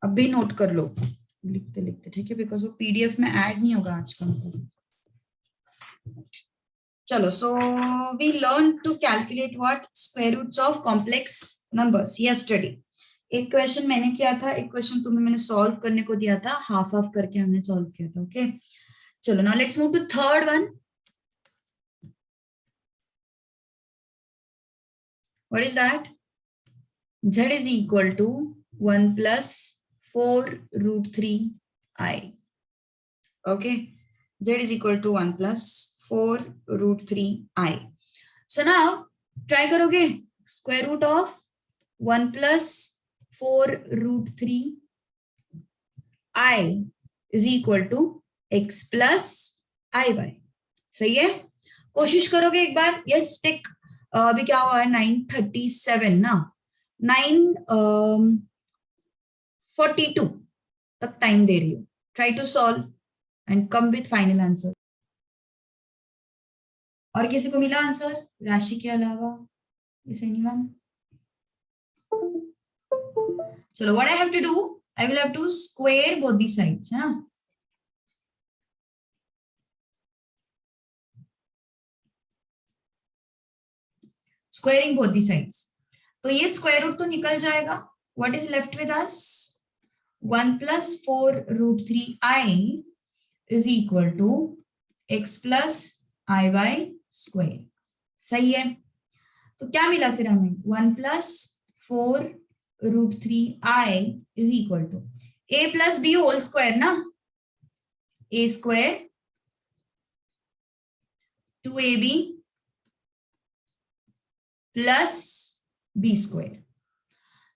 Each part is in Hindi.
अब भी नोट कर लो लिखते लिखते, ठीक है, बिकॉज वो पीडीएफ में ऐड नहीं होगा आज का। चलो, so we learn to calculate what square roots of complex numbers yesterday. एक क्वेश्चन मैंने किया था, एक क्वेश्चन तुम्हें मैंने सॉल्व करने को दिया था, हाफ हाफ करके हमने सॉल्व किया था। ओके, चलो now let's move to third one. What is that? z is equal to 1 plus 4 root 3 I. Okay, z is equal to 1 plus 4 root 3 I. So now try करोगे square root of 1 plus 4 root 3I is equal to x plus IY. सही है? कोशिश करोगे एक बार। यस टिक। अभी क्या हुआ है? 9:37 ना, 9:42 तक टाइम दे रही हूँ। Try to solve and come with final answer. और किसी को मिला आंसर राशि के अलावा? Is anyone? चलो, what I have to do, I will have to square both the sides, है ना। स्क्वायरिंग बोथ दी साइड्स, तो ये स्क्वायर रूट तो निकल जाएगा। What is left with us? 1 plus 4 root 3I is equal to x plus IY square. सही है? तो क्या मिला फिर हमें? 1 plus 4 root 3I is equal to a plus b whole square ना, a square 2ab plus b square।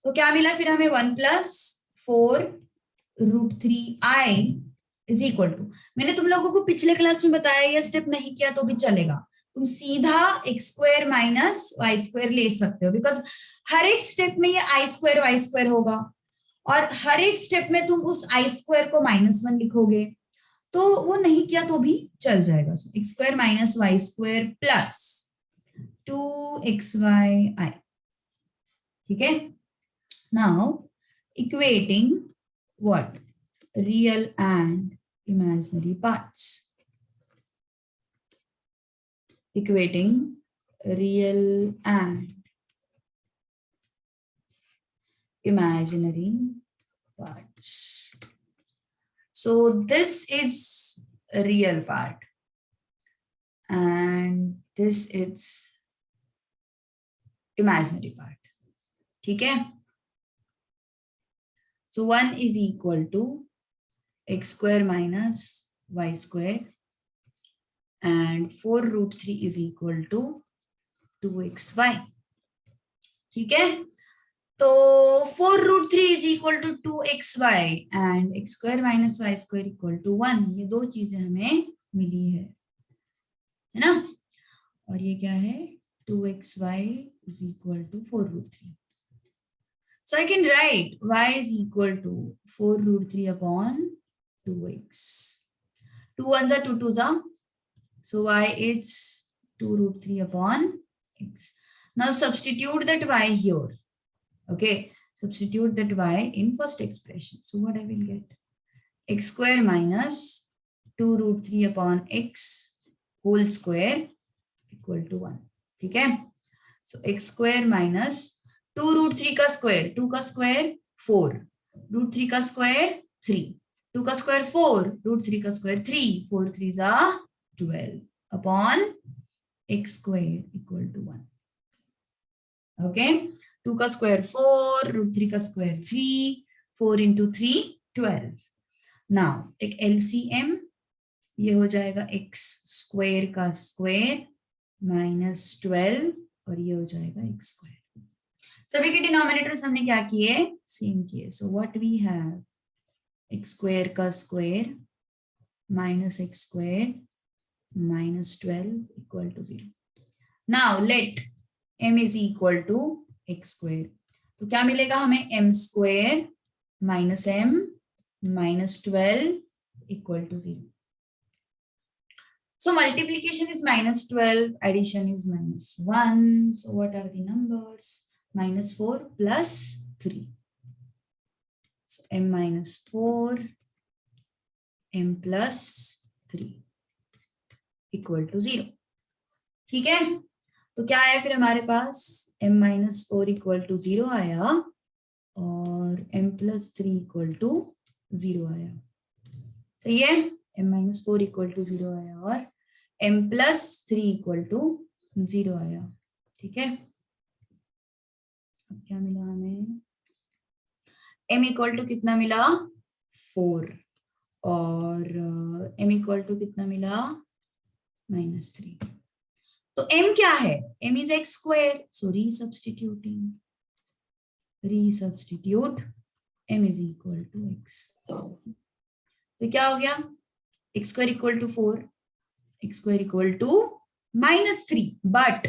तो क्या मिला फिर हमें? 1 plus 4 root 3I is equal to, मैंने तुम लोगों को पिछले क्लास में बताया, ये स्टेप नहीं किया तो भी चलेगा, तुम सीधा x square minus Y square ले सकते हो, बिकॉज हर एक स्टेप में ये आई स्क्वायर वाई स्क्वायर होगा, और हर एक स्टेप में तुम उस आई स्क्वायर को -1 लिखोगे, तो वो नहीं किया तो भी चल जाएगा। So x square minus Y square plus 2xy, ठीक है। Now equating what? Real and imaginary parts. Equating real and imaginary parts. So this is a real part and this is imaginary part, ठीक है। So 1 is equal to x square minus y square and 4 root 3 is equal to 2xy, ठीक है। तो 4 root 3 is equal to 2xy and x square minus y square equal to 1, ये दो चीजें हमें मिली है ना। और ये क्या है? 2xy is equal to 4 root 3. So I can write y is equal to 4 root 3 upon 2x. 2 ones are 2 twos are. So y is 2 root 3 upon x. Now substitute that y here. Okay. Substitute that y in first expression. So what I will get? X square minus 2 root 3 upon x whole square equal to 1. ठीक है? So x square minus 2 root 3 का स्क्वायर, 2 का स्क्वायर 4, रूट 3 का स्क्वायर 3, 2 का स्क्वायर 4, रूट 3 का square 3, 4 3s are 12 upon x square equal to 1। Okay, 2 का स्क्वायर 4, रूट 3 का square 3, 4 into 3 12। Now take LCM, ये हो जाएगा x स्क्वायर का स्क्वायर माइनस 12 और ये हो जाएगा x स्क्वायर। सभी के डिनोमिनेटर्स हमने क्या किए? सेम किए। So what we have x square का square minus x square minus 12 equal to 0। Now let m is equal to x square, तो क्या मिलेगा हमें? m square minus m minus 12 equal to 0। So multiplication is minus 12, addition is minus 1. So what are the numbers? Minus 4 plus 3. So m minus 4 m plus 3 equal to 0. ठीक है, तो क्या आया फिर हमारे पास, m माइनस 4 इक्वल टू 0 आया और m प्लस 3 इक्वल टू 0 आया. सही है, m माइनस 4 इक्वल टू 0 आया और m प्लस 3 इक्वल टू 0 आया. ठीक है, अब क्या मिला हमें, m इक्वल टू कितना मिला 4 और m इक्वल टू कितना मिला -3. तो m क्या है, m is X square, so resubstituting, resubstitute m is equal to x. तो क्या हो गया, x square equal to 4, x square equal to -3, but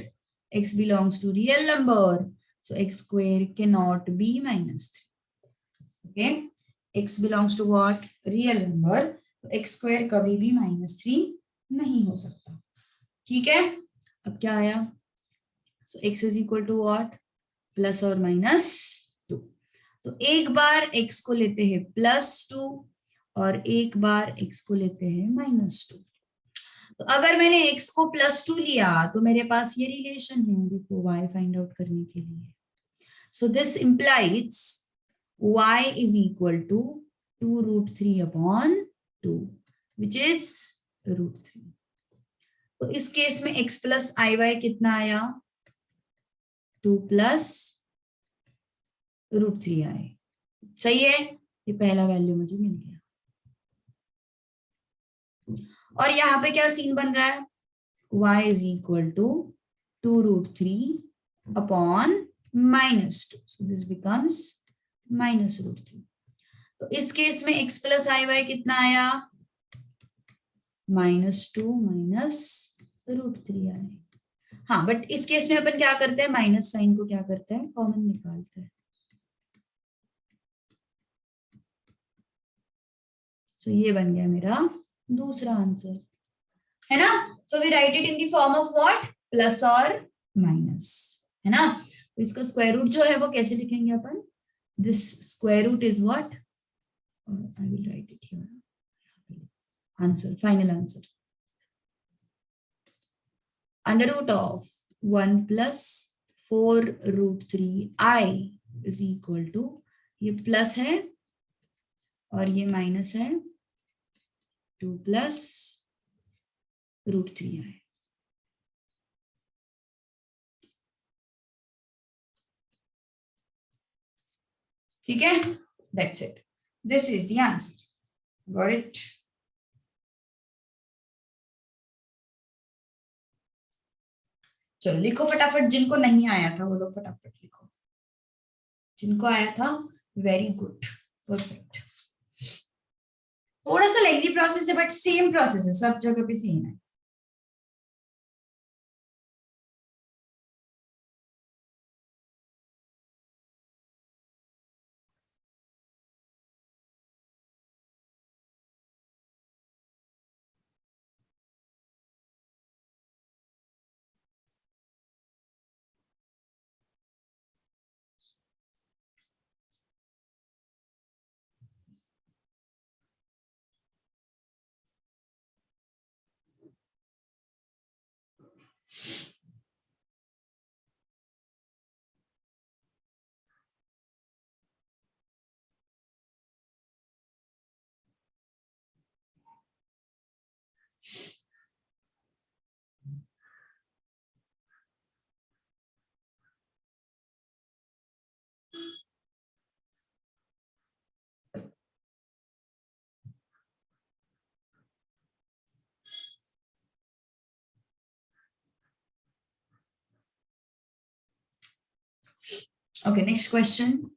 x belongs to real number, so x square cannot be -3. okay, x belongs to what, real number, तो x square कभी भी -3 नहीं हो सकता. ठीक है, अब क्या आया, so x is equal to what, plus और -2. तो एक बार x को लेते हैं +2 और एक बार x को लेते हैं -2. तो अगर मैंने x को +2 लिया तो मेरे पास ये रिलेशन है देखो y फाइंड आउट करने के लिए. So this implies y is equal to 2√3/2 which is √3. तो इस केस में x प्लस आई वाई कितना आया, 2 प्लस √3 आए. सही है, ये पहला वैल्यू मुझे मिल गया. और यहाँ पे क्या सीन बन रहा है, y is equal to 2√3/-2. So this becomes -√3. तो इस केस में x प्लस आई वाई कितना आया, -2 -√3 आए. हाँ, बट इस केस में अपन क्या करते हैं, माइनस साइन को क्या करते हैं, कॉमन निकालते हैं. सो ये बन गया मेरा दूसरा आंसर, है ना. So we write it in the form of what, plus और माइनस, है ना. तो इसका स्क्वायर रूट जो है वो कैसे लिखेंगे अपन, this square root is what, I will write it here, answer, final answer, √of 1 plus 4√3i is equal to, ये प्लस है और ये माइनस है, 2 प्लस √3i. ठीक है, that's it, this is the answer. Got it. चलो लिखो फटाफट, जिनको नहीं आया था वो लोग फटाफट लिखो, जिनको आया था वेरी गुड, परफेक्ट. थोड़ा सा लेंथी प्रोसेस है बट सेम प्रोसेस है, सब जगह पे सेम है. Okay, next question.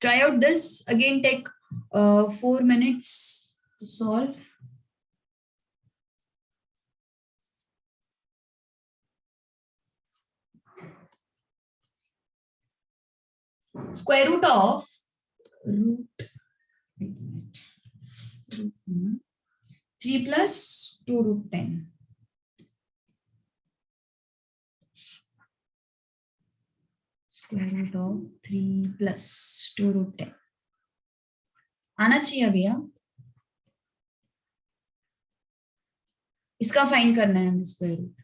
Try out this. Again, take 4 minutes to solve. Square root of root 3 plus 2√10. Square root of 3 plus 2√10. आना चाहिए भैया। इसका फाइंड करना है हमें स्क्वायर रूट।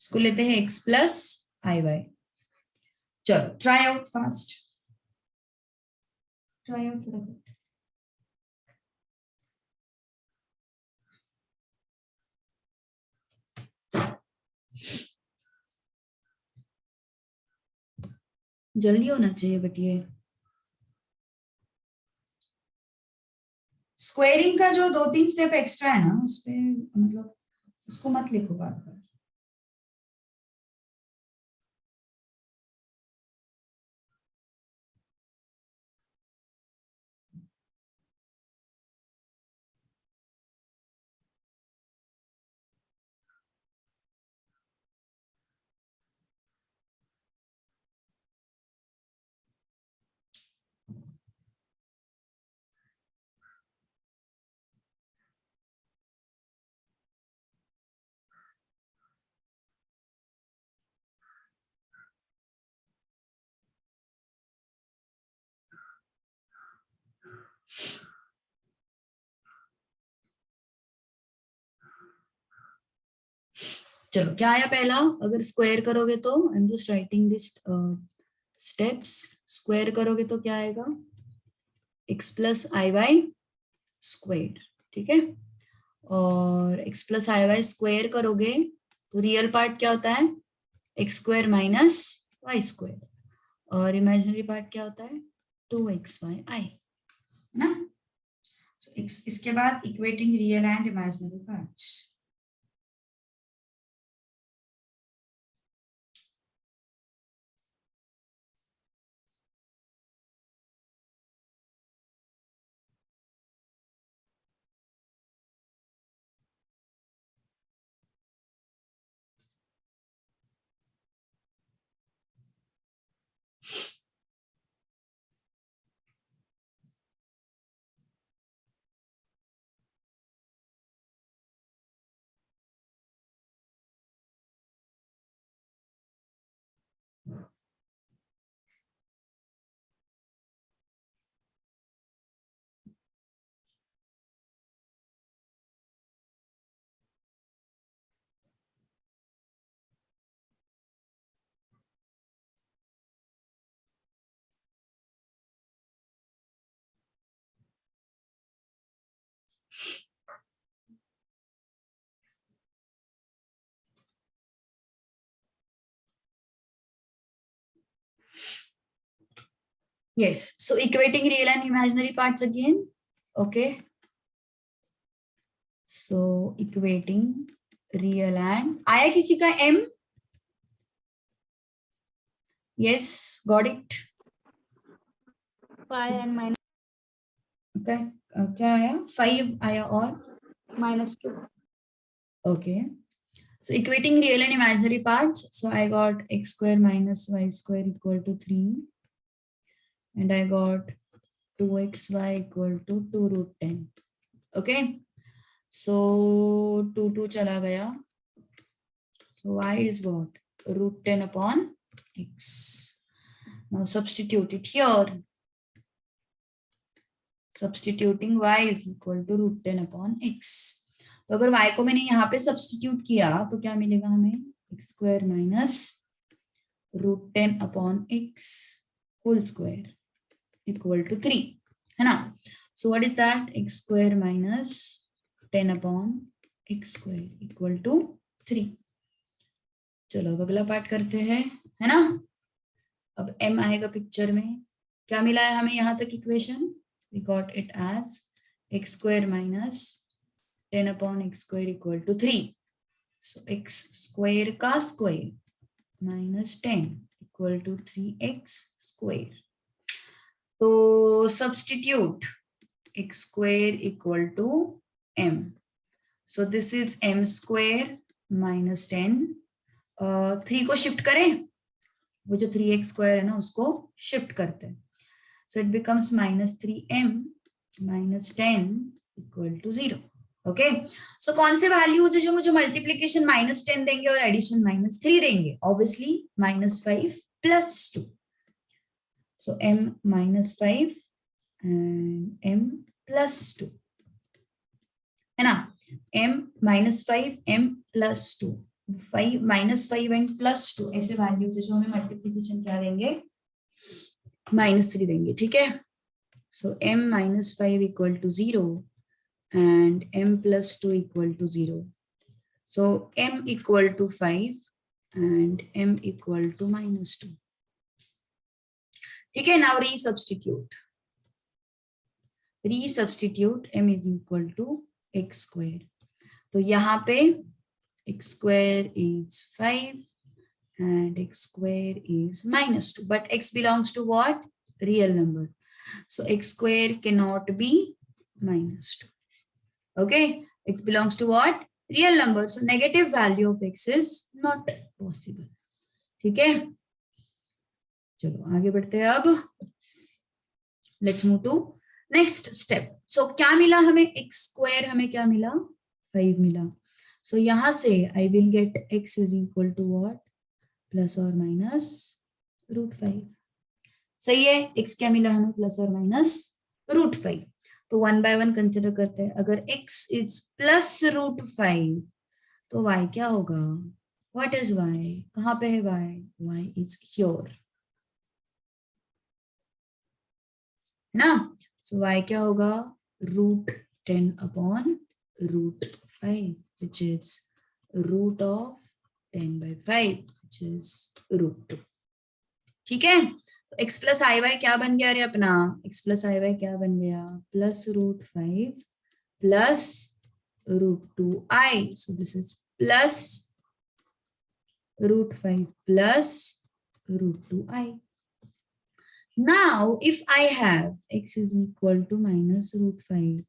इसको लेते हैं x प्लस आई वाई। चलो try out fast, try out फटाफट। जल्दी होना चाहिए बट ये स्क्वेयरिंग का जो 2-3 स्टेप एक्स्ट्रा है ना, उस पे मतलब उसको मत लिखो बार बार। चलो क्या आया पहला, अगर स्क्वायर करोगे तो I am just writing this steps. Square करोगे तो क्या आएगा, x plus I Y square, ठीक है। और x plus I Y square करोगे तो रियल पार्ट क्या होता है, X square minus Y square, और इमेजिनरी पार्ट क्या होता है 2xy, ना। So, इसके बाद equating real and imaginary parts. Yes, so equating real and imaginary parts again. Okay. So equating real and आया किसी का m? Yes, got it. 5 and minus Okay. क्या आया 5 आया और -2. okay. So equating real and imaginary parts. So I got x square minus y square equal to 3, and I got 2xy equal to 2 root 10. Okay. So 2 चला गया. So y is what? Root 10 upon x. Now substitute it here. Substituting y is equal to root 10 upon x. तो अगर y को मैंने यहाँ पे सब्सटीट्यूट किया तो क्या मिलेगा हमें, x square minus root 10 upon x whole square equal to 3, है ना। So what is that, x square minus 10 upon x square equal to 3। चलो अब अगला पार्ट करते हैं, है ना। अब m आएगा पिक्चर में। क्या मिला है हमें यहाँ तक equation, we got it as x square minus 10 upon x square equal to 3. So x square का square minus 10 equal to 3x square. तो substitute x square equal to m. So this is m square minus 10. 3 को शिफ्ट करें, वो जो 3x square है ना उसको शिफ्ट करते हैं. So it becomes minus 3m minus 10 equal to 0. Okay so कौन से वैल्यूज है जो मुझे मल्टीप्लीकेशन -10 देंगे और एडिशन -3 देंगे? Obviously -5 + 2. So m -5 and m + 2 है ना. m -5 m + 2 5 -5 एंड +2 ऐसे वैल्यूज है जो हमें मल्टीप्लीकेशन क्या देंगे? -3 देंगे. ठीक है. सो m -5 = 0 and m + 2 = 0. So m = 5 and m = -2. ठीक है. Now resubstitute m is equal to x². तो यहाँ पे x² is 5 and x² is -2, but x belongs to what? Real number. So x² cannot be -2. Okay, x belongs to what? Real number. So negative value of x is not possible. ठीक है. चलो आगे बढ़ते हैं. अब let's move to next step. So क्या मिला हमें? x² हमें क्या मिला? 5 मिला. सो यहां से I will get x is equal to what? +or- √5. सही है. x क्या मिला हमें? +or- √5. तो 1 by 1 कंसिडर करते हैं. अगर x is +√5 तो y क्या होगा? What is y? कहां पे है y? y is here, है ना. सो y क्या होगा? √10 upon √5, which is root of 10 by 5, which is √2. ठीक है. तो x + iy क्या बन गया रे अपना? x + iy क्या बन गया? +√5 + √2i. So this is +√5 + √2i. Now if I have x is equal to -√5,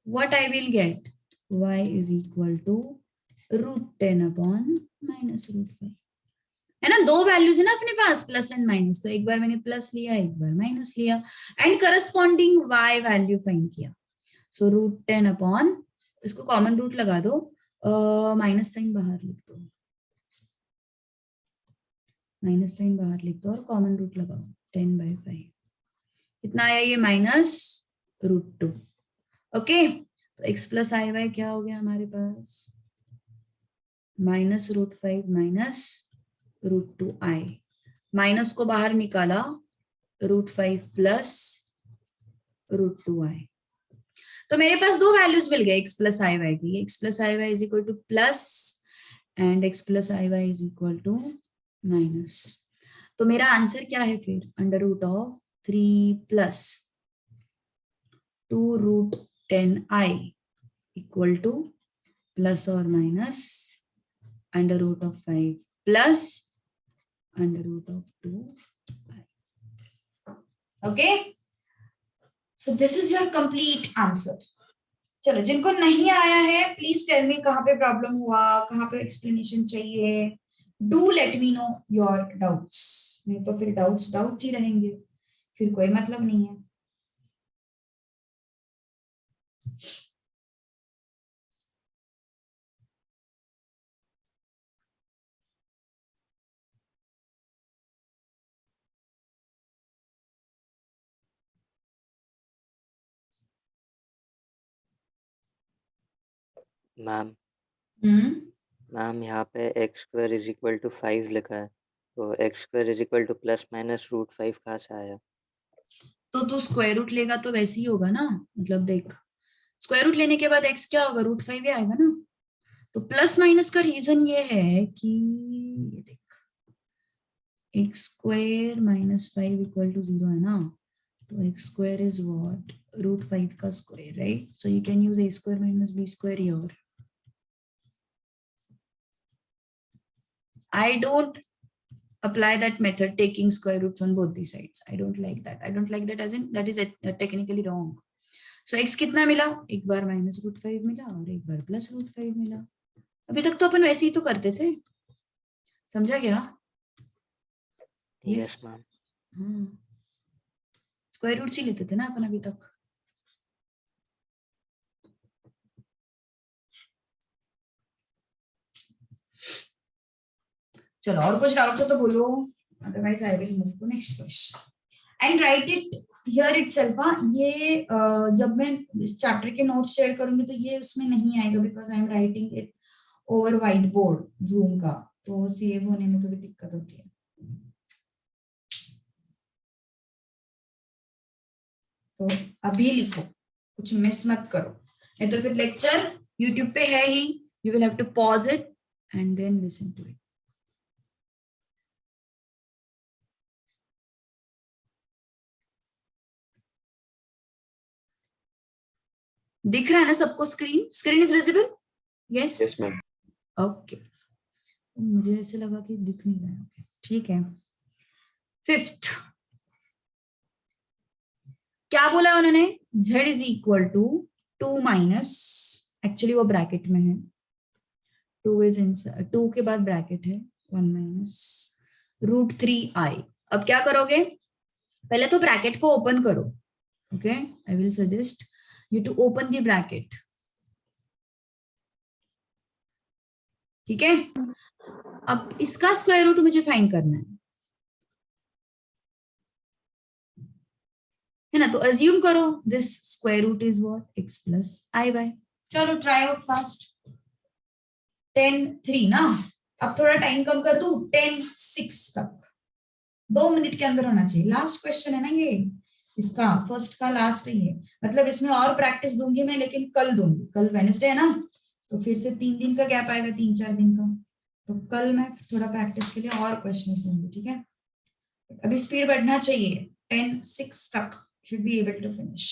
what I will get? Y is equal to √10 upon -√5. है ना. दो वैल्यूज है ना अपने पास, प्लस एंड माइनस. तो एक बार मैंने प्लस लिया, एक बार माइनस लिया and corresponding y value find किया. सो √10 अपॉन, इसको कॉमन रूट लगा दो, माइनस साइन बाहर लिख दो, माइनस साइन बाहर लिख दो और कॉमन रूट लगाओ. 10 by 5 कितना आया? ये -√2. ओके. तो x + iy क्या हो गया हमारे पास? -√5 -√2i. माइनस को बाहर निकाला, √5 + √2i. तो मेरे पास दो वैल्यूज मिल गए x + iy की. x + iy is equal to plus and x + iy is equal to minus. तो मेरा आंसर क्या है फिर? √3 + 2√10i equal to +or- √5 plus √2. Okay, so this is your complete answer. चलो, जिनको नहीं आया है प्लीज टेल मी कहाँ पे प्रॉब्लम हुआ, कहाँ पे एक्सप्लेनेशन चाहिए. Do let me know your doubts. नहीं तो फिर डाउट्स ही रहेंगे, फिर कोई मतलब नहीं है. मैम मैम यहाँ पे x² = 5 लिखा है, तो x² = ±√5 कहाँ से आया? तो तू स्क्वायर रूट लेगा तो वैसे ही होगा ना. मतलब देख, स्क्वायर रूट लेने के बाद x क्या होगा? √5 ही आएगा ना. तो प्लस माइनस का रीजन ये है कि ये देख, x² -5 = 0 है ना. तो x² is what? √5 का square, right? So you can use a² - b² here. I don't apply that method, taking square roots on both the sides. I don't like that. I don't like that as in that is technically wrong. So x कितना मिला? एक बार -√5 मिला और एक बार +√5 मिला. अभी तक तो अपन वैसे ही तो करते थे. समझा क्या? Yes ma'am. स्क्वायर रूट ही लेते थे ना अपन अभी तक. चलो और कुछ डाउट्स हो तो बोलो, otherwise I will move to next question and write it here itself. ये जब मैं इस चैप्टर के नोट्स शेयर करूंगी तो ये उसमें नहीं आएगा because I am writing it over white board zoom का, तो सेव होने में थोड़ी दिक्कत होती है। तो अभी लिखो, कुछ मिस मत करो, नहीं तो फिर लेक्चर यूट्यूब पे है ही, you will have to pause it and then listen to it. दिख रहा है ना सबको? Screen screen is visible? Yes yes ma'am. Okay, मुझे ऐसे लगा कि दिख नहीं रहा है। Okay, ठीक है। फिफ्थ क्या बोला उन्होंने? z is equal to 2 minus, actually वो ब्रैकेट में है, 2 इज इन 2 के बाद ब्रैकेट है 1 माइनस √3i। अब क्या करोगे? पहले तो ब्रैकेट को ओपन करो। Okay, I will suggest you to open the bracket. ठीक है, अब इसका स्क्वायर रूट मुझे फाइंड करना है ना, तो अज्यूम करो this square root is what x plus I Y. चलो ट्राई आउट फास्ट। 10 3 ना, अब थोड़ा टाइम कम कर दूं, 10 6 तक 2 मिनट के अंदर होना चाहिए। लास्ट क्वेश्चन है ना ये, इसका फर्स्ट का लास्ट ही है, मतलब इसमें और प्रैक्टिस दूंगी मैं, लेकिन कल दूंगी, कल वेडनेसडे है ना, तो फिर से 3 दिन का गैप आएगा, 3 4 दिन का, तो कल मैं थोड़ा प्रैक्टिस के लिए और क्वेश्चंस दूंगी। ठीक है, अभी स्पीड बढ़ना चाहिए, 10 6 तक should be able to finish.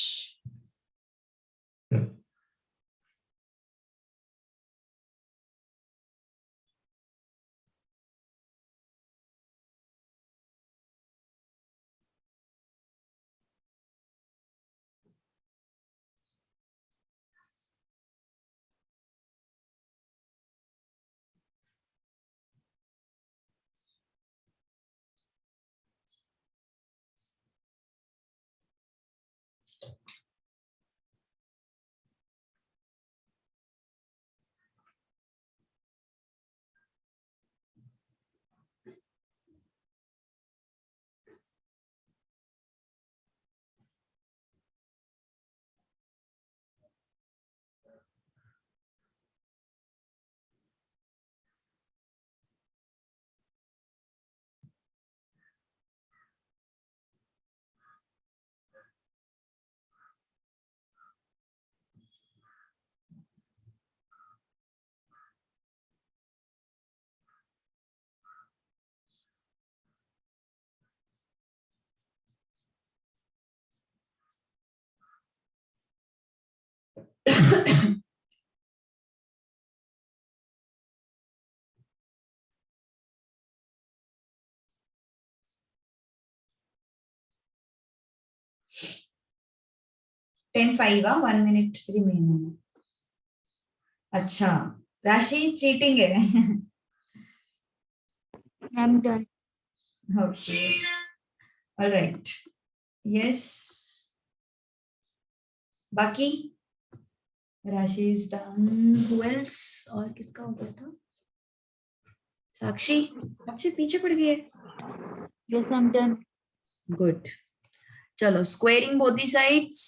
Ten 5 1 minute remain होना। अच्छा, राशि चीटिंग है। I'm done. Okay, alright, yes, बाकी राशि इज डन, हु एल्स, और किसका हो गया था? साक्षी, साक्षी पीछे पड़ गई है। Yes, I'm done. गुड, चलो squaring both the sides.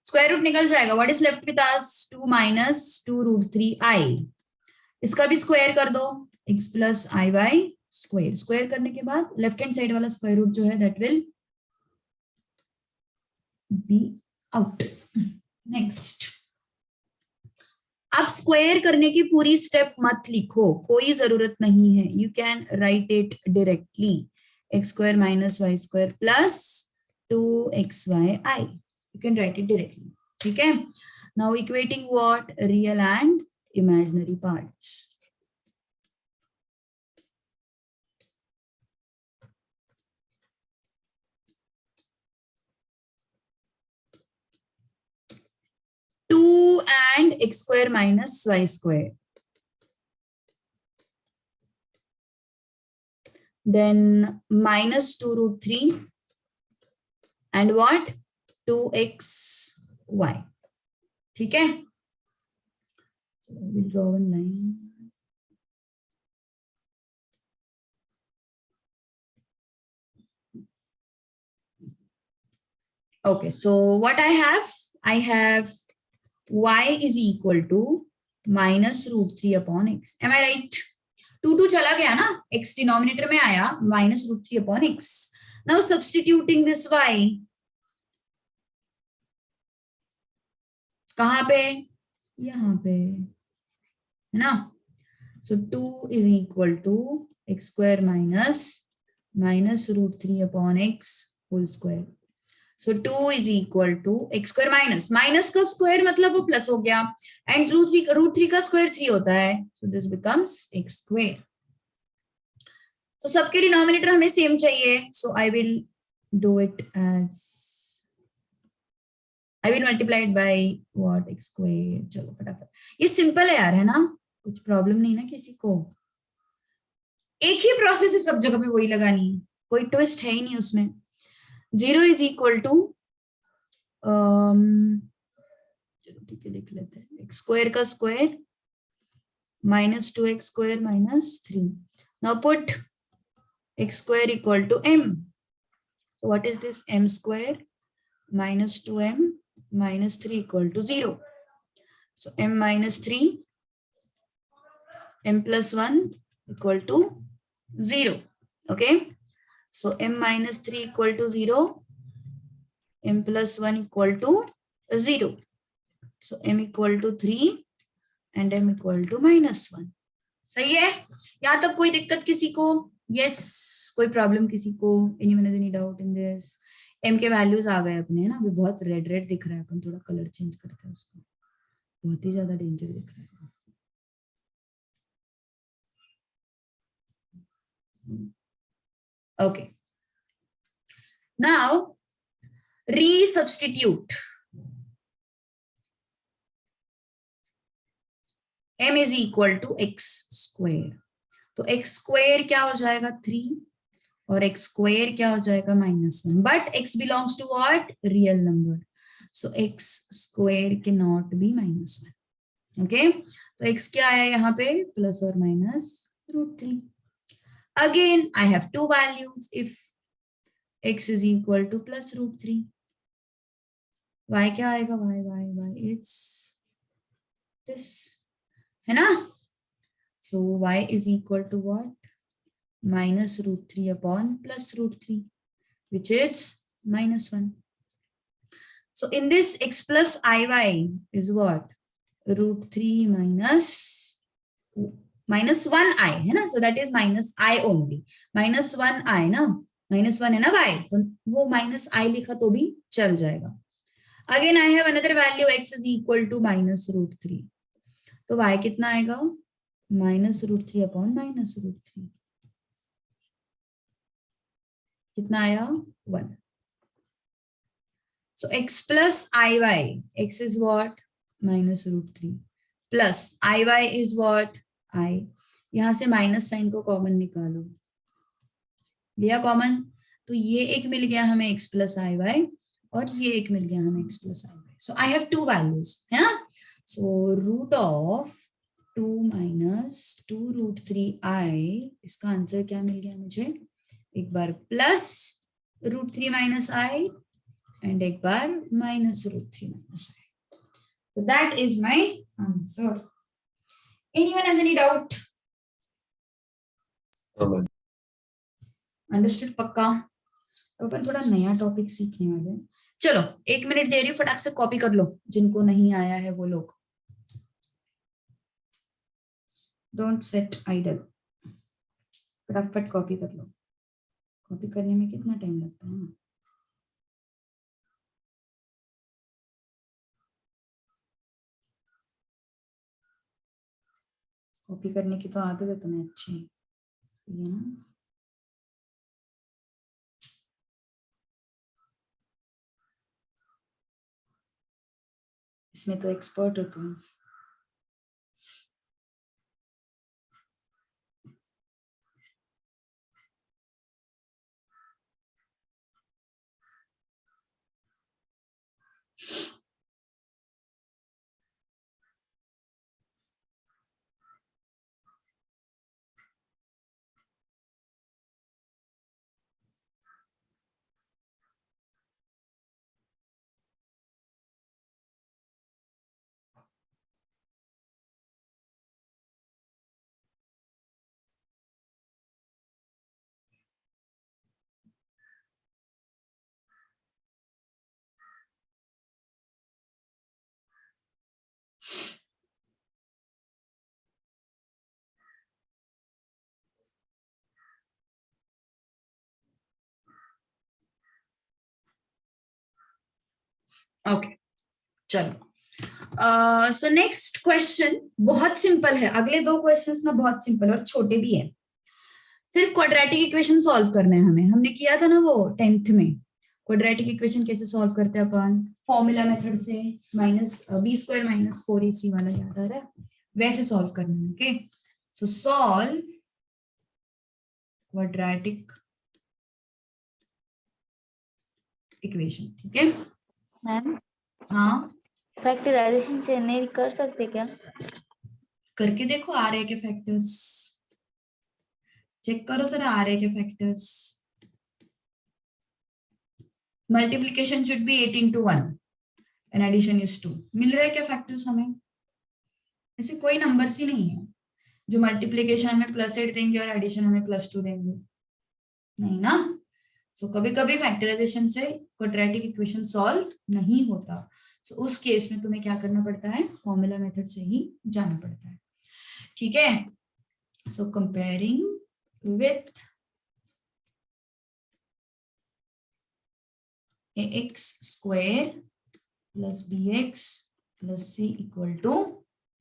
Square root निकल जाएगा, what is left with us? 2 minus 2√3i। इसका भी स्क्वायर कर दो, x plus I Y square. Square करने के बाद लेफ्ट हैंड साइड वाला स्क्वायर रूट जो है that will be out. Next, अब स्क्वायर करने की पूरी स्टेप मत लिखो, कोई जरूरत नहीं है, you can write it directly, X square minus Y square plus 2xyi, you can write it directly. ठीक है, now equating what? Real and imaginary parts. Two and x square minus y square. Then minus 2√3 and what? 2xy. ठीक है, so I will draw one line. Okay, so what I have y is equal to minus root 3 upon x. Am I right? 2 चला गया ना, x डिनोमिनेटर में आया, minus root 3 upon x. Now substituting this y, कहाँ पे? यहाँ पे, है ना? So 2 is equal to x square minus root 3 upon x whole square. So 2 is equal to x square minus का square मतलब वो plus हो गया, and root 3 का square 3 होता है, so this becomes x square. So सबके denominator हमें same चाहिए, so I will do it as, I will multiply it by what, x square. चलो फटाफट, ये simple है यार, है ना, कुछ प्रॉब्लम नहीं ना किसी को, एक ही प्रोसेस है, सब जगह पे वही लगानी है, कोई ट्विस्ट है ही नहीं उसमें. 0 इज इक्वल टू, चलो ठीक है लिख लेते हैं, एक्स स्क्वायर का square minus 2x square minus 3. Now put x square equal to m. So what is this? M square minus 2m minus 3 equal to 0. So m minus 3, m plus 1 equal to 0. Okay. So m minus 3 equal to 0, m plus 1 equal to 0. So m equal to 3 and m equal to minus 1. सही है? यहाँ तक कोई दिक्कत किसी को? Yes, कोई प्रॉब्लम किसी को? Anyone has any doubt in this? m के वैल्यूज आ गए अपने, है ना, अभी बहुत रेड रेड दिख रहा है, अपन थोड़ा कलर चेंज करते हैं उसको, बहुत ही ज्यादा डेंजर दिख रहा है. Okay. Now resubstitute. m is equal to x square. तो x square क्या हो जाएगा 3 और x square क्या हो जाएगा -1. But x belongs to what? Real number. So x square cannot be -1. Okay. तो x क्या आया यहाँ पे? प्लस और minus √3. Again, I have two values. If x is equal to plus √3, y क्या आएगा? y it's this, है ना? So y is equal to what? Minus √3 upon plus √3, which is -1. So in this, x plus iy is what? √3 minus 1i, है ना? So that is minus I only. minus 1i ना, -1 है ना y, तो वो minus I लिखा तो भी चल जाएगा. Again I have another value, x is equal to minus √3. तो y कितना आएगा? minus √3 upon minus √3. कितना आया? 1. So x plus iy, x is what? minus √3 plus iy is what? I. यहां से माइनस साइन को कॉमन निकालो, लिया कॉमन, तो ये एक मिल गया हमें x प्लस आई वाई और ये एक मिल गया हमें x plus I Y. So I have two values, है ना? So root of 2 minus 2√3i, इसका आंसर क्या मिल गया मुझे? एक बार प्लस √3 minus i and एक बार minus √3 minus i. So that is my answer. Anyone has any doubt? Understood पक्का? तो अपन थोड़ा नया टॉपिक सीखने वाले हैं. चलो 1 मिनट दे रही हूँ, फटाक से कॉपी कर लो जिनको नहीं आया है वो लोग. डोंट सेट आइडल, फटाफट कॉपी कर लो. कॉपी करने में कितना टाइम लगता है? कॉपी करने की तो आदत है तुम्हें अच्छी, ये ना. इसमें तो एक्सपर्ट हो तुम. ओके चलो सो नेक्स्ट क्वेश्चन बहुत सिंपल है, अगले दो क्वेश्चंस ना बहुत सिंपल और छोटे भी है, सिर्फ क्वाड्रेटिक इक्वेशन सॉल्व करना है हमें। हमने किया था ना वो 10th में, क्वाड्रेटिक इक्वेशन कैसे सॉल्व करते हैं अपन, फॉर्मूला मेथड से, minus B square minus 4ac वाला याद आ रहा है, वैसे सॉल्व करना है। Okay so solve quadratic equation, ठीक है। मैम हाँ फैक्टराइजेशन से नहीं कर सकते क्या? करके देखो आ रहे के फैक्टर्स, चेक करो जरा आ रहे के factors. Multiplication should be 8 into 1 and addition is 2। मिल रहे क्या फैक्टर्स हमें? ऐसे कोई नंबर्स ही नहीं है जो मल्टीप्लीकेशन हमें +8 देंगे और एडिशन हमें +2 देंगे, नहीं ना। सो कभी कभी फैक्टराइजेशन से क्वाड्रेटिक इक्वेशन सॉल्व नहीं होता, सो उस केस में तुम्हें क्या करना पड़ता है, फॉर्मूला मेथड से ही जाना पड़ता है, ठीक है। सो comparing with ax square plus bx plus c equal to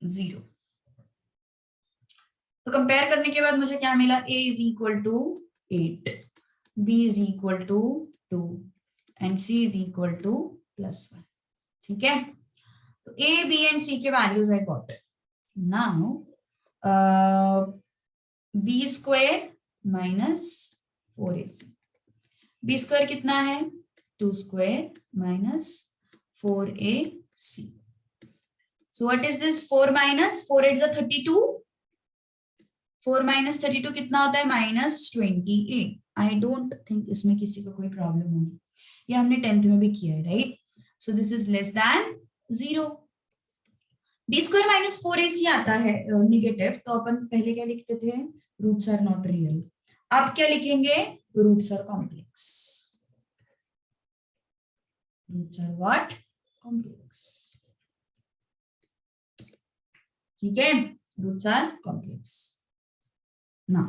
0। तो कंपेयर करने के बाद मुझे क्या मिला, a is equal to 8, b is equal to 2 and c is equal to +1, ठीक है। तो a, b and c के values I got. Now b square minus 4ac, b square कितना है 2 square minus 4ac। So what is this 4 minus 4 8 is 32, 4 minus 32 कितना होता है -28। आई डोंट थिंक इसमें किसी को कोई प्रॉब्लम होगी, ये हमने 10th में भी किया है, right. So this is less than 0। b square minus 4ac आता है निगेटिव, तो अपन पहले क्या लिखते थे, रूट्स आर नॉट रियल। अब क्या लिखेंगे, roots are complex. Roots are what, complex, ठीक है, roots are complex. Now,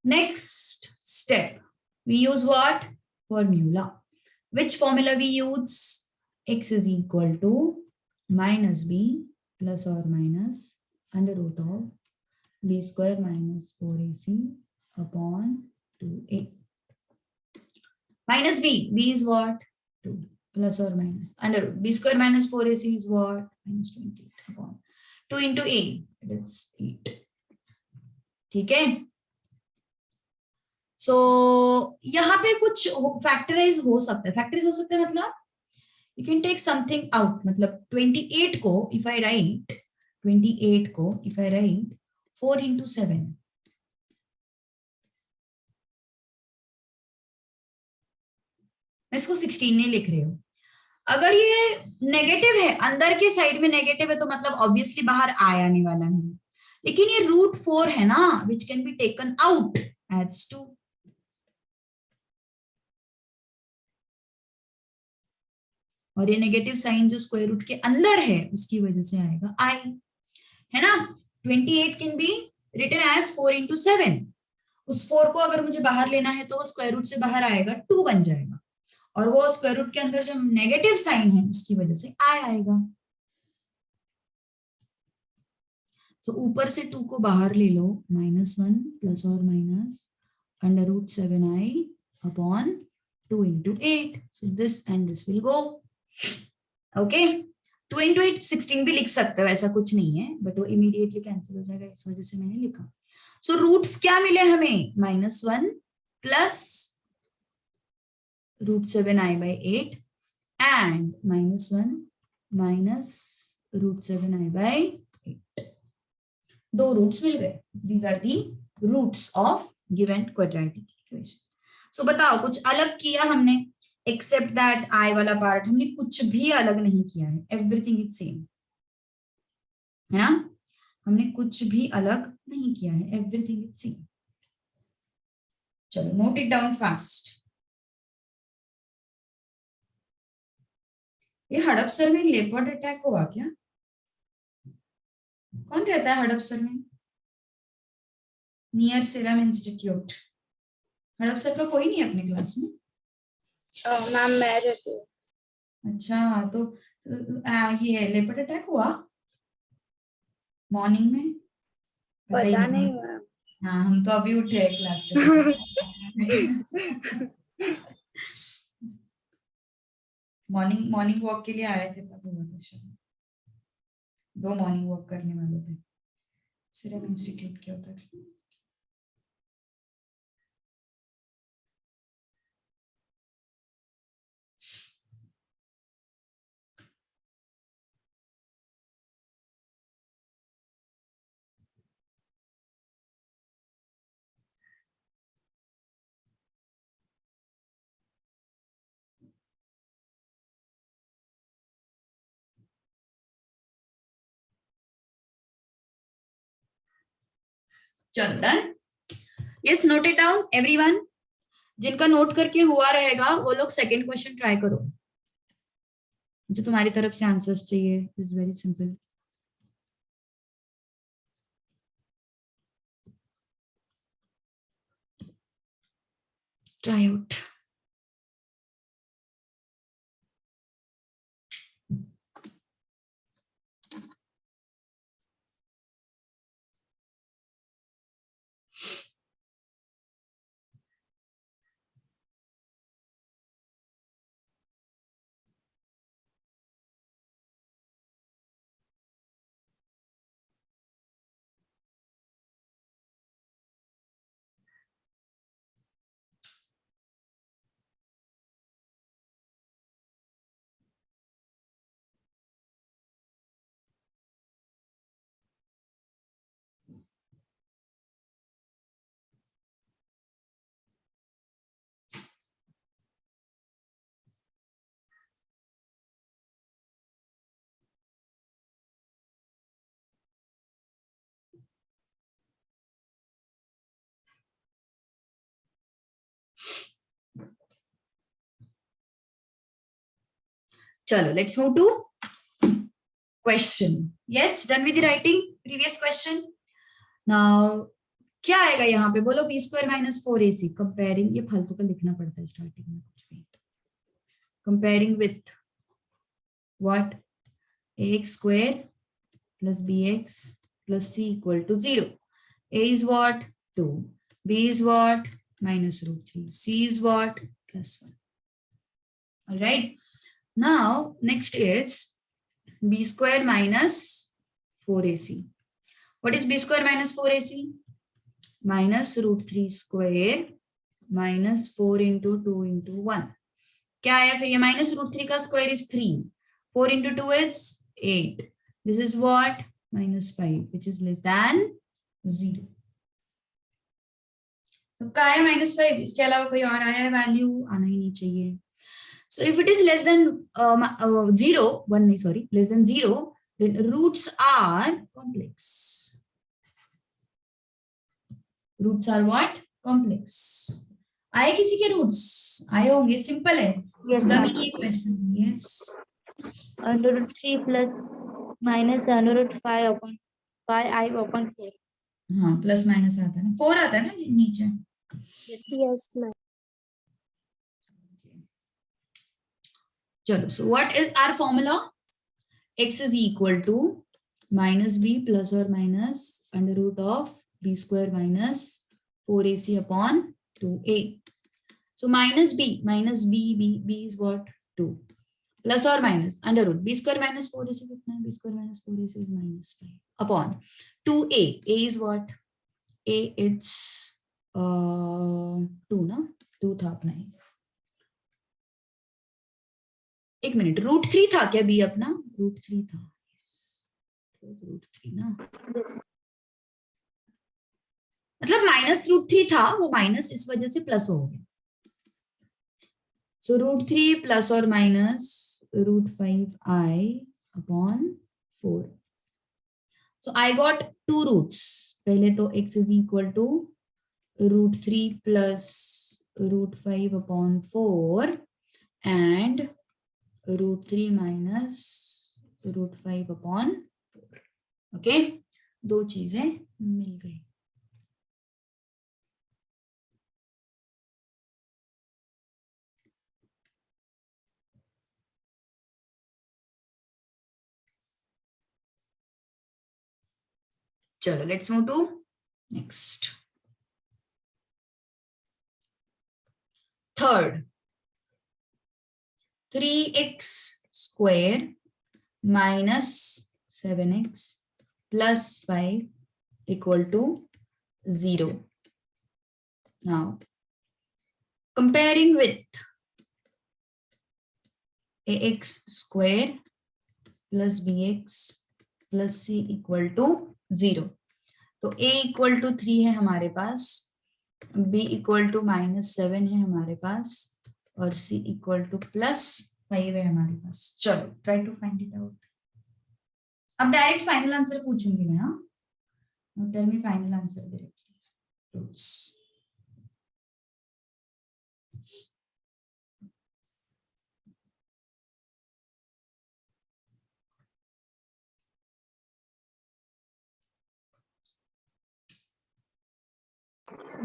next step, we use what? Formula. Which formula we use? X is equal to minus b plus or minus under root of b square minus 4ac upon 2a. Minus b is what? 2 plus or minus under b square minus 4ac is what? -28 upon 2 into a, that's 8, ठीक है। सो यहाँ पे कुछ फैक्टराइज हो सकता है, फैक्टराइज हो सकता है मतलब you can take something out, मतलब 28 को इफ आई राइट 4 into 7, मैं इसको 16 नहीं लिख रही हूँ। अगर ये नेगेटिव है, अंदर के साइड में नेगेटिव है, तो मतलब ऑब्वियसली बाहर आने वाला नहीं, लेकिन ये √4 है ना, which can be taken out as 2। और ये नेगेटिव साइन जो स्क्वायर रूट के अंदर है उसकी वजह से आएगा आई, है ना। 28 can be written as 4 into 7। उस 4 को अगर मुझे बाहर लेना है तो वो स्क्वायर रूट से बाहर आएगा, 2 बन जाएगा, और वो स्क्वायर रूट के अंदर जो नेगेटिव साइन है उसकी वजह से आई आएगा। तो ऊपर से 2 को बाहर ले लो, -1 प्लस और minus √7i upon 2 into 8। So this and this will go. Okay, 2 into 8 16 भी लिख सकते हो, ऐसा कुछ नहीं है, बट वो इमीडिएटली कैंसिल हो जाएगा, इस वजह से मैंने लिखा। सो रूट्स क्या मिले हमें, -1 plus √7i/8 and -1 minus √7i/8। दो रूट्स मिल गए, these are the roots of given quadratic equation. So बताओ कुछ अलग किया हमने, एक्सेप्ट दैट आई वाला पार्ट हमने कुछ भी अलग नहीं किया है, एवरीथिंग इज सेम, है ना। हमने कुछ भी अलग नहीं किया है, एवरीथिंग इज सेम। चलो नोट इट डाउन फास्ट। ये हड़पसर में लेपर्ड अटैक हुआ क्या? कौन रहता है हड़पसर में? Near serum institute. हड़पसर का कोई नहीं है अपने क्लास में? मैम मैं रहती हूँ। अच्छा, तो ये लेपर्ड अटैक हुआ मॉर्निंग में? पता ही पता नहीं। नहीं मैम। हाँ, हम तो अभी उठे क्लास से। मॉर्निंग मॉर्निंग वॉक के लिए आए थे तब हुआ था शायद। 2 मॉर्निंग वॉक करने वाले थे, सिरम इंस्टीट्यूट के उधर। चलो done. Yes, note it down everyone. जिनका नोट करके हुआ रहेगा वो लोग सेकंड क्वेश्चन ट्राई करो। मुझे तुम्हारी तरफ से आंसर्स चाहिए, is very simple. Try out. चलो let's move to question. Yes, done with the writing previous question. Now क्या आएगा यहाँ पे बोलो? B square minus 4ac comparing, ये फालतू का लिखना पड़ता है स्टार्टिंग में कुछ भी। Comparing with what? ax square plus bx plus c equal to 0. a is what? 2. b is what? Minus root 3. c is what? Plus 1. All right. Now next is b square minus 4ac. What is b square minus 4ac? Minus root 3 square minus 4 into 2 into 1. क्या आया फिर? ये माइनस रूट 3 का square is 3. 4 into 2 is 8. This is what? Minus 5, which is less than 0. So क्या है minus 5? इसके अलावा कोई और आया है वैल्यू? आना ही नहीं चाहिए. So if it is less than 0, 1 नहीं, sorry, less than 0, then roots are complex. Roots are what? Complex. आए किसी के रूट्स? आए होंगे, सिंपल है. Yes, उसका भी ma'am. ये question. Yes, Under root 3 plus minus under root 5 upon 5i upon 4. हाँ, प्लस माइनस आता है ना, 4 आता है ना नीचे. Yes, ma'am. चलो, so what is our formula? X is equal to minus b plus or minus under root of b square minus 4ac upon 2a. So minus b is what? 2. Plus or minus under root b square minus 4ac कितना है? b square minus 4ac is minus 5 upon 2a. a is what? a it's 2 ना, 2 था अपना ही. एक मिनट, रूट 3 था क्या बी अपना? रूट 3 था, रूट 3 ना, मतलब माइनस रूट 3 था, वो माइनस इस वजह से प्लस हो गया. सो रूट 3 प्लस और minus root 5i upon 4. So I got 2 roots. पहले तो x is equal to root 3 plus root 5 upon 4 and root 3 minus root 5 upon 4. Okay, 2 चीजें मिल गई. चलो let's move to next. Third, 3x square minus 7x plus 5 equal to 0. Now, comparing with ax square plus bx plus c equal to 0. तो a equal to 3 है हमारे पास, b equal to -7 है हमारे पास, और c equal to +5 है हमारे पास. चलो try to find it out. अब डायरेक्ट फाइनल आंसर पूछूंगी मैं. हाँ, tell me final answer directly. Roots.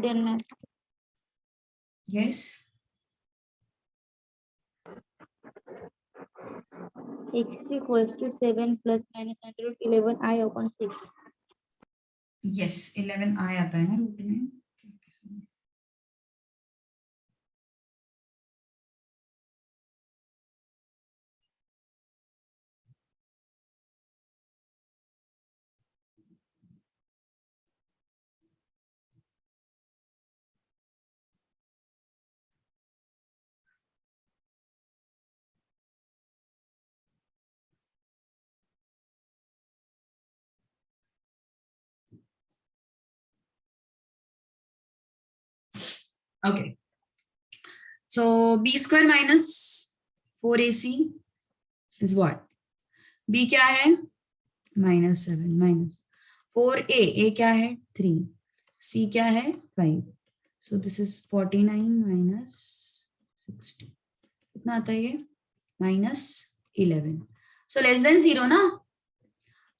Then ma'am, Yes. x is equals to 7 plus minus under root 11 I upon 6. Yes, 11i आता है ना रूट में. Okay. So b square minus 4ac is what? b क्या है? -7 minus 4a. a क्या है? 3. c क्या है? 5. So this is 49 minus 60. कितना आता है ये? -11. So less than 0 ना?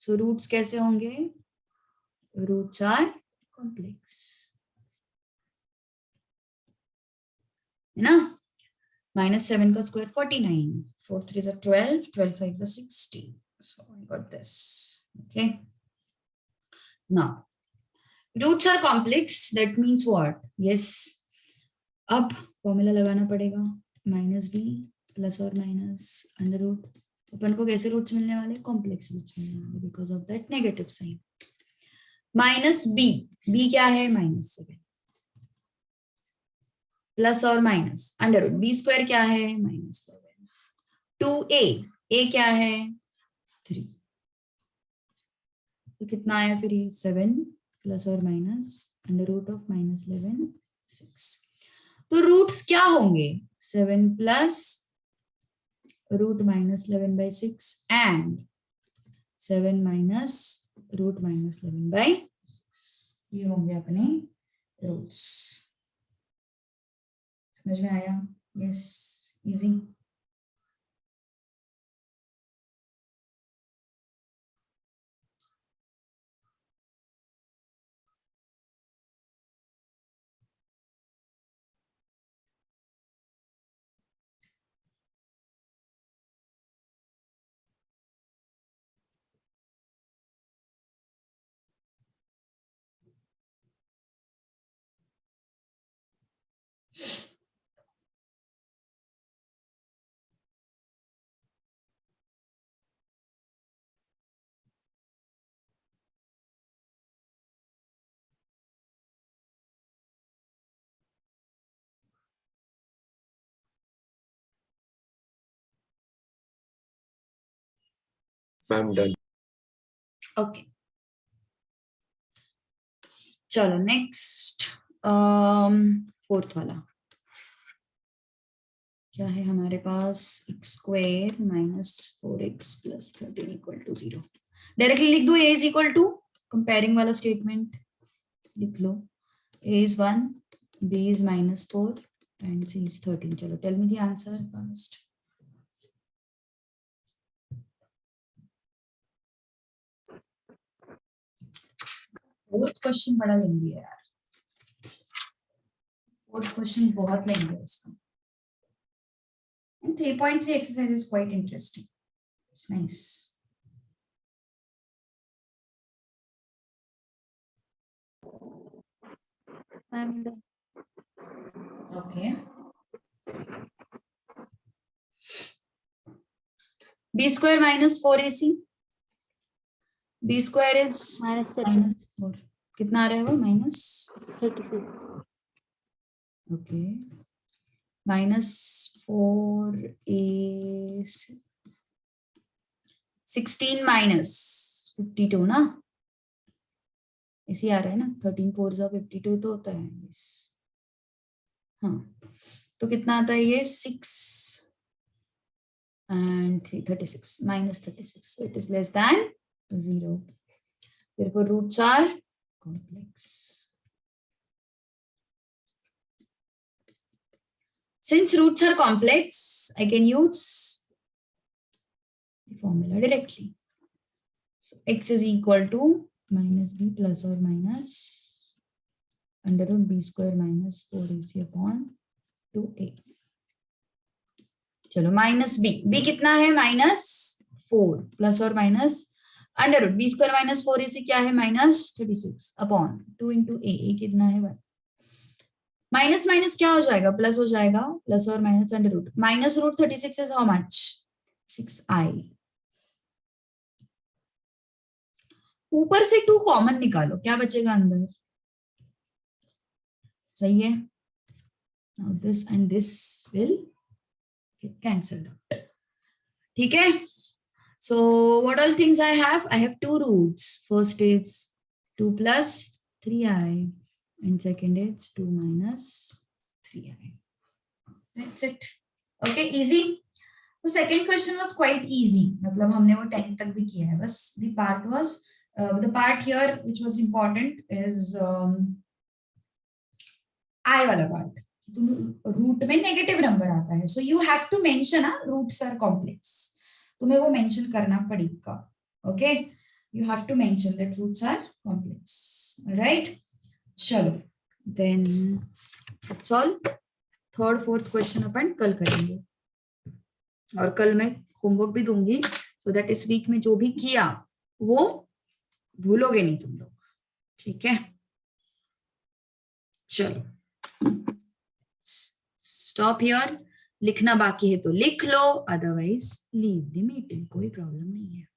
So roots कैसे होंगे? Roots are complex. है ना? -7 का square 49, 4 3 is 12, 12 5 is 60. So I got this. Okay. Now, roots are complex. That means what? Yes. अब फॉर्मूला लगाना पड़ेगा. -b प्लस और माइनस अंडर रूट. अपन को कैसे रूट्स मिलने वाले? कॉम्प्लेक्स रूट्स मिलने वाले because of that negative sign. -b क्या है? -7 प्लस और minus under root. B square क्या है? -11. 2a. a क्या है? 3. तो कितना आया फिर ये? 7 प्लस और माइनस अंडर रूट ऑफ -11 6. तो रूट्स क्या होंगे? 7 plus root -11/6 and 7 minus root -11/6. ये होंगे अपने रूट्स. समझ में आया? Yes, easy. I'm done. Okay. चलो नेक्स्ट, फोर्थ वाला क्या है हमारे पास? x square minus 4x plus 13 equal to 0. Directly लिख दो. a is equal to, comparing वाला स्टेटमेंट लिख लो. a is 1, b is -4 and c is 13. चलो tell me the answer first. Fourth question बड़ा लेंगे यार. फोर्थ क्वेश्चन बहुत लेंगे इसका. And 3.3 exercise is quite interesting. It's nice. I'm done. Okay. B square minus 4AC. B square is Minus minus 4. कितना आ रहा है वो? Minus 36. okay. Minus 4 is 16 minus 52 ना? इसी आ रहा है ना? 13 4 52 तो होता है yes. हाँ, तो कितना आता है ये? 6 and 3 36 minus 36, so it is less than 0. Therefore roots are complex. Since roots are complex, I can use the formula directly. So x is equal to minus b plus or minus under root b square minus 4ac upon 2a. चलो माइनस b कितना है? माइनस 4 प्लस और minus under root b square minus 4ac क्या है? माइनस 36 अपॉन 2 इंटू a कितना है? 1. माइनस माइनस क्या हो जाएगा? प्लस हो जाएगा. प्लस और minus under root. Minus root 36 is how much? 6i. ऊपर से 2 कॉमन निकालो, क्या बचेगा अंदर? सही है. Now this and this will get cancelled out. ठीक है. So what all things I have? I have 2 roots. First is 2 plus 3i and second is 2 minus 3i. That's it. Okay, easy. The second question was quite easy. मतलब हमने वो 10 तक भी किया है. बस the part was the part here which was important is I वाला part. रूट में नेगेटिव नंबर आता है, so you have to mention roots are complex. तुम्हें वो मेंशन करना पड़ेगा. Okay, you have to mention that roots are complex. Right, चलो then that's all. Third fourth question अपन कल करेंगे और कल मैं होमवर्क भी दूंगी सो दैट इस वीक में जो भी किया वो भूलोगे नहीं तुम लोग. ठीक है, चलो स्टॉप हियर. लिखना बाकी है तो लिख लो, अदरवाइज लीव द मीटिंग, कोई प्रॉब्लम नहीं है.